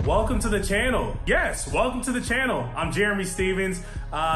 Welcome to the channel. Yes, welcome to the channel. I'm Jeremy Stevens.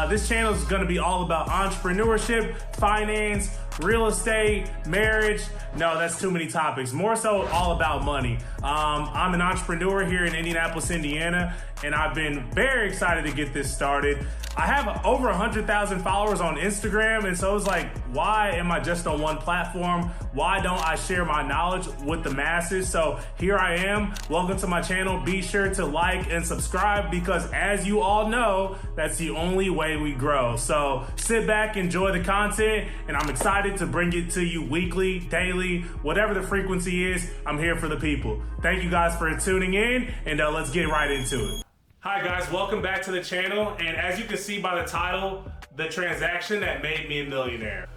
This channel is gonna be all about entrepreneurship, finance, real estate, marriage. No, that's too many topics. More so all about money. I'm an entrepreneur here in Indianapolis, Indiana, and I've been very excited to get this started. I have over 100,000 followers on Instagram, and so it's like, why am I just on one platform? Why don't I share my knowledge with the masses? So here I am. Welcome to my channel. Be sure to like and subscribe because as you all know, that's the only way we grow. So sit back, enjoy the content, and I'm excited to bring it to you weekly, daily, whatever the frequency is. I'm here for the people. Thank you guys for tuning in, and let's get right into it. Hi guys, welcome back to the channel, and as you can see by the title, the transaction that made me a millionaire.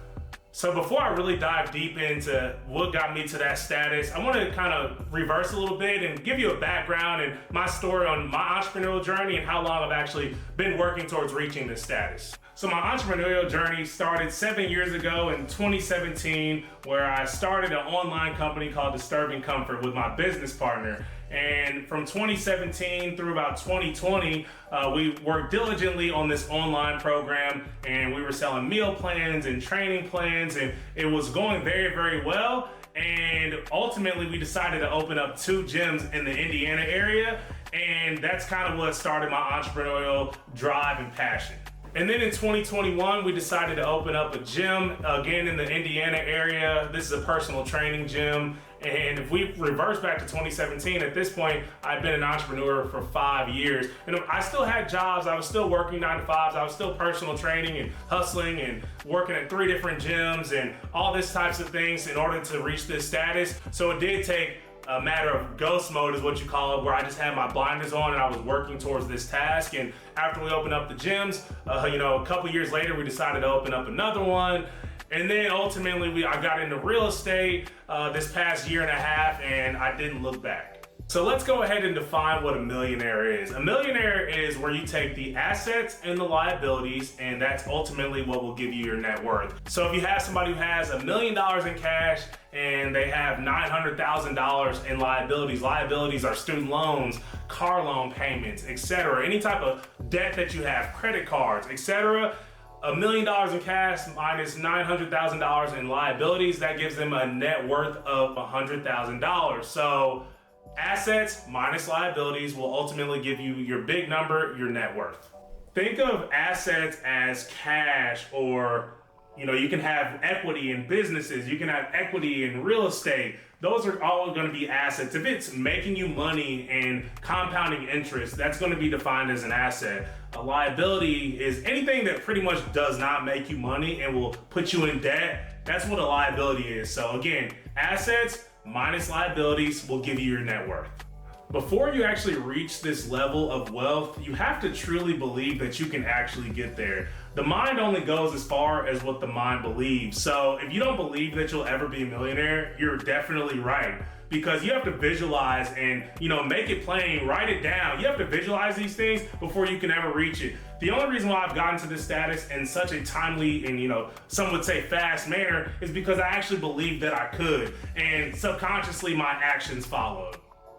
So before I really dive deep into what got me to that status, I want to kind of reverse a little bit and give you a background and my story on my entrepreneurial journey and how long I've actually been working towards reaching this status. So my entrepreneurial journey started 7 years ago in 2017, where I started an online company called Disturbing Comfort with my business partner. And from 2017 through about 2020, we worked diligently on this online program, and we were selling meal plans and training plans, and it was going very, very well. And ultimately, we decided to open up 2 gyms in the Indiana area, and that's kind of what started my entrepreneurial drive and passion. And then in 2021, we decided to open up a gym, again in the Indiana area. This is a personal training gym. And if we reverse back to 2017, at this point, I've been an entrepreneur for 5 years. And I still had jobs. I was still working 9 to 5s. I was still personal training and hustling and working at 3 different gyms and all these types of things in order to reach this status. So it did take a matter of ghost mode is what you call it, where I just had my blinders on and I was working towards this task. And after we opened up the gyms, a couple years later, we decided to open up another one. And then ultimately, I got into real estate this past year and a half, and I didn't look back. So let's go ahead and define what a millionaire is. A millionaire is where you take the assets and the liabilities, and that's ultimately what will give you your net worth. So if you have somebody who has $1 million in cash and they have $900,000 in liabilities, liabilities are student loans, car loan payments, etc. Any type of debt that you have, credit cards, etc. $1 million in cash minus $900,000 in liabilities, that gives them a net worth of $100,000. So assets minus liabilities will ultimately give you your big number, your net worth. Think of assets as cash, or you can have equity in businesses, you can have equity in real estate. Those are all going to be assets. If it's making you money and compounding interest, that's going to be defined as an asset. A liability is anything that pretty much does not make you money and will put you in debt. That's what a liability is. So again, assets minus liabilities will give you your net worth. Before you actually reach this level of wealth, you have to truly believe that you can actually get there. The mind only goes as far as what the mind believes. So if you don't believe that you'll ever be a millionaire, you're definitely right. Because you have to visualize and, make it plain, write it down. You have to visualize these things before you can ever reach it. The only reason why I've gotten to this status in such a timely and, some would say fast manner is because I actually believed that I could. And subconsciously, my actions followed.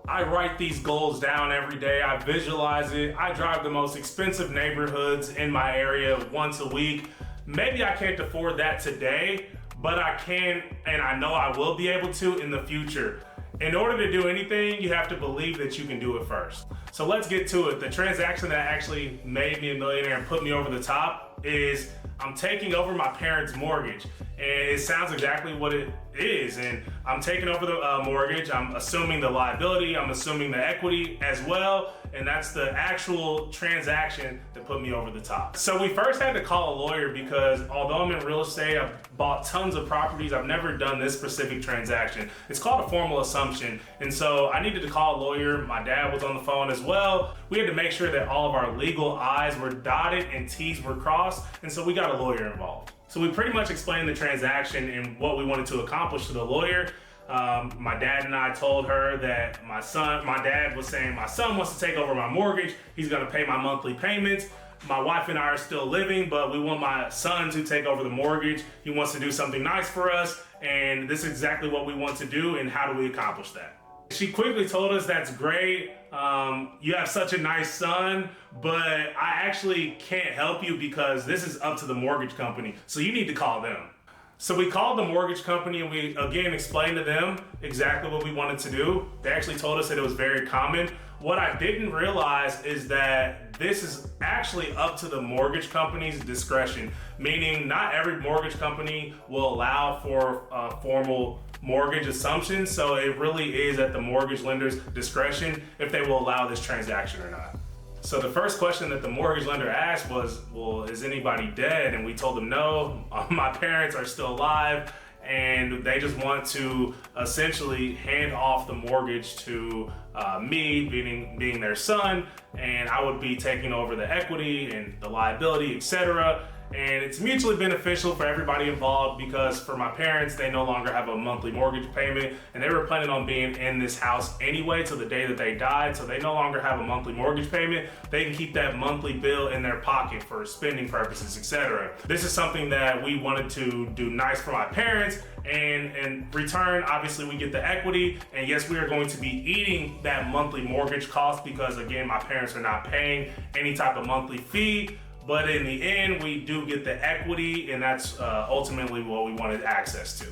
I write these goals down every day. I visualize it. I drive the most expensive neighborhoods in my area once a week. Maybe I can't afford that today, but I can, and I know I will be able to in the future. In order to do anything, you have to believe that you can do it first. So let's get to it. The transaction that actually made me a millionaire and put me over the top is I'm taking over my parents' mortgage. And it sounds exactly what it is. And I'm taking over the mortgage. I'm assuming the liability. I'm assuming the equity as well. And that's the actual transaction that put me over the top. So we first had to call a lawyer because although I'm in real estate, I've bought tons of properties. I've never done this specific transaction. It's called a formal assumption. And so I needed to call a lawyer. My dad was on the phone as well. We had to make sure that all of our legal I's were dotted and T's were crossed. And so we got a lawyer involved. So we pretty much explained the transaction and what we wanted to accomplish to the lawyer. My dad and I told her that my dad was saying my son wants to take over my mortgage. He's gonna pay my monthly payments. My wife and I are still living, but we want my son to take over the mortgage. He wants to do something nice for us, and this is exactly what we want to do, and how do we accomplish that? She quickly told us that's great, you have such a nice son, but I actually can't help you because this is up to the mortgage company. So you need to call them. So we called the mortgage company and we again explained to them exactly what we wanted to do. They actually told us that it was very common. What I didn't realize is that this is actually up to the mortgage company's discretion, meaning not every mortgage company will allow for formal mortgage assumptions. So it really is at the mortgage lender's discretion if they will allow this transaction or not. So the first question that the mortgage lender asked was, well, is anybody dead? And we told them no, my parents are still alive and they just want to essentially hand off the mortgage to me, being their son, and I would be taking over the equity and the liability, etc. And it's mutually beneficial for everybody involved because for my parents, they no longer have a monthly mortgage payment and they were planning on being in this house anyway till the day that they died. So they no longer have a monthly mortgage payment. They can keep that monthly bill in their pocket for spending purposes, etc. This is something that we wanted to do nice for my parents, and in return, obviously we get the equity. And yes, we are going to be eating that monthly mortgage cost because again, my parents are not paying any type of monthly fee. But in the end, we do get the equity, and that's ultimately what we wanted access to.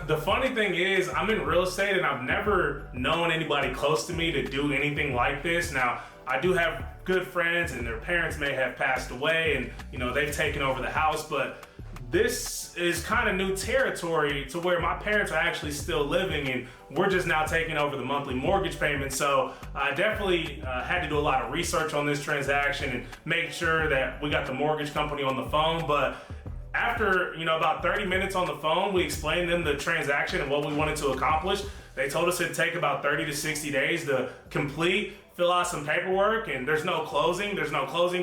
The funny thing is, I'm in real estate and I've never known anybody close to me to do anything like this. Now, I do have good friends and their parents may have passed away and they've taken over the house, but this is kind of new territory to where my parents are actually still living and we're just now taking over the monthly mortgage payment. So I definitely had to do a lot of research on this transaction and make sure that we got the mortgage company on the phone. But after about 30 minutes on the phone, we explained them the transaction and what we wanted to accomplish. They told us it'd take about 30 to 60 days to complete, fill out some paperwork, and there's no closing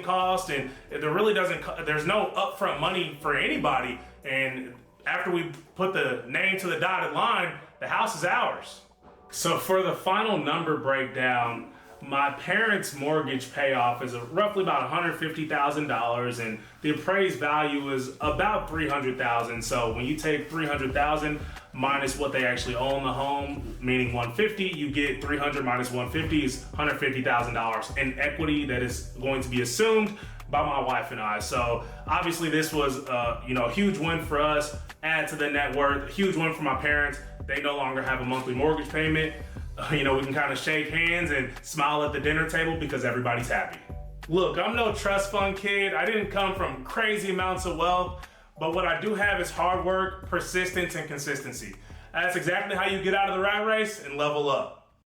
cost, and there's no upfront money for anybody. And after we put the name to the dotted line, the house is ours. So for the final number breakdown, my parents' mortgage payoff is roughly about $150,000 and the appraised value is about $300,000. So when you take $300,000 minus what they actually own the home, meaning $150,000, you get $300 minus $150,000 is $150,000 in equity that is going to be assumed by my wife and I. So obviously this was a huge win for us, add to the net worth, a huge win for my parents. They no longer have a monthly mortgage payment. We can kind of shake hands and smile at the dinner table because everybody's happy. Look, I'm no trust fund kid. I didn't come from crazy amounts of wealth, but what I do have is hard work, persistence, and consistency. That's exactly how you get out of the rat race and level up.